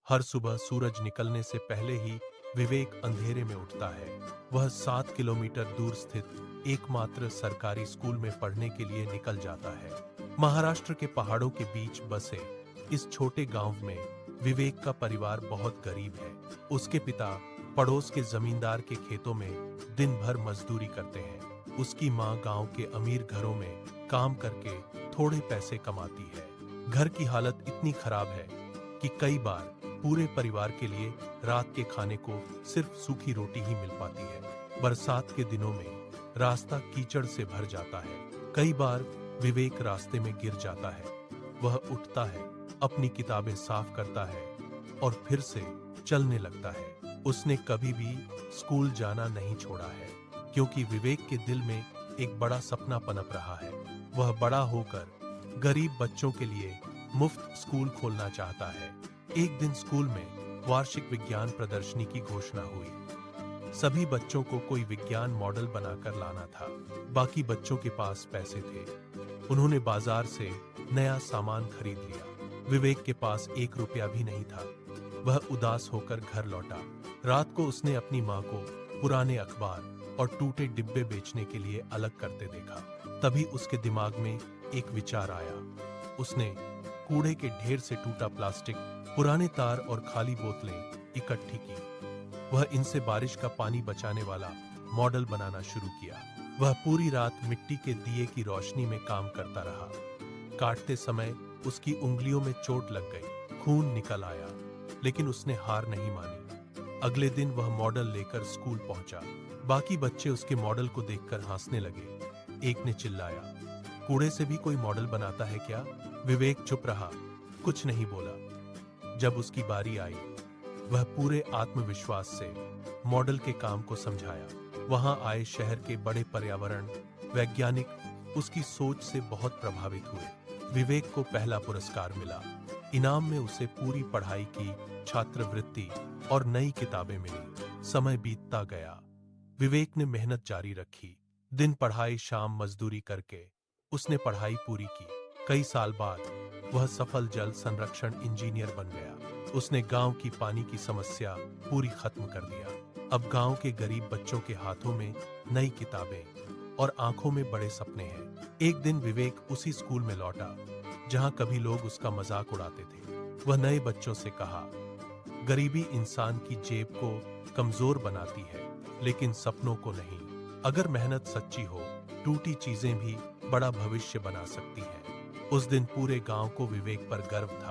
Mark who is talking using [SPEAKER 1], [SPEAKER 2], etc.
[SPEAKER 1] हर सुबह सूरज निकलने से पहले ही विवेक अंधेरे में उठता है। वह 7 किलोमीटर दूर स्थित एकमात्र सरकारी स्कूल में पढ़ने के लिए निकल जाता है। महाराष्ट्र के पहाड़ों के बीच बसे इस छोटे गांव में विवेक का परिवार बहुत गरीब है। उसके पिता पड़ोस के जमींदार के खेतों में दिन भर मजदूरी करते हैं। उसकी मां गांव के अमीर घरों में काम करके थोड़े पैसे कमाती है। घर की हालत इतनी खराब है कि कई बार पूरे परिवार के लिए रात के खाने को सिर्फ सूखी रोटी ही मिल पाती है। बरसात के दिनों में रास्ता कीचड़ से भर जाता है। कई बार विवेक रास्ते में गिर जाता है। वह उठता है, अपनी किताबें साफ करता है और फिर से चलने लगता है। उसने कभी भी स्कूल जाना नहीं छोड़ा है, क्योंकि विवेक के दिल में एक बड़ा सपना पनप रहा है। वह बड़ा होकर गरीब बच्चों के लिए मुफ्त स्कूल खोलना चाहता है। एक दिन स्कूल में वार्षिक विज्ञान प्रदर्शनी की घोषणा हुई। सभी बच्चों को कोई विज्ञान मॉडल बनाकर लाना था। बाकी बच्चों के पास पैसे थे। उन्होंने बाजार से नया सामान खरीद लिया। विवेक के पास 1 रुपया भी नहीं था। वह उदास होकर घर लौटा। रात को उसने अपनी मां को पुराने अखबार और टूटे डिब्बे बेचने के लिए अलग करते देखा। तभी उसके दिमाग में एक विचार आया। उसने कूड़े के ढेर से टूटा प्लास्टिक, पुराने तार और खाली बोतलें इकट्ठी की। वह इनसे बारिश का पानी बचाने वाला मॉडल बनाना शुरू किया। वह पूरी रात मिट्टी के दिए की रोशनी में काम करता रहा। काटते समय उसकी उंगलियों में चोट लग गई, खून निकल आया, लेकिन उसने हार नहीं मानी। अगले दिन वह मॉडल लेकर स्कूल पहुंचा। बाकी बच्चे उसके मॉडल को देखकर हंसने लगे। एक ने चिल्लाया, कूड़े से भी कोई मॉडल बनाता है क्या? विवेक चुप रहा, कुछ नहीं बोला। जब उसकी बारी आई, वह पूरे आत्मविश्वास से मॉडल के काम को समझाया। वहां आए शहर के बड़े पर्यावरण वैज्ञानिक उसकी सोच से बहुत प्रभावित हुए। विवेक को पहला पुरस्कार मिला। इनाम में उसे पूरी पढ़ाई की छात्रवृत्ति और नई किताबें मिली। समय बीतता गया। विवेक ने मेहनत जारी रखी। दिन पढ़ाई, शाम मजदूरी करके उसने पढ़ाई पूरी की। कई साल बाद वह सफल जल संरक्षण इंजीनियर बन गया। उसने गांव की पानी की समस्या पूरी खत्म कर दिया। अब गांव के गरीब बच्चों के हाथों में नई किताबें और आंखों में बड़े सपने हैं। एक दिन विवेक उसी स्कूल में लौटा जहां कभी लोग उसका मजाक उड़ाते थे। वह नए बच्चों से कहा, गरीबी इंसान की जेब को कमजोर बनाती है, लेकिन सपनों को नहीं। अगर मेहनत सच्ची हो, टूटी चीजें भी बड़ा भविष्य बना सकती हैं। उस दिन पूरे गांव को विवेक पर गर्व था।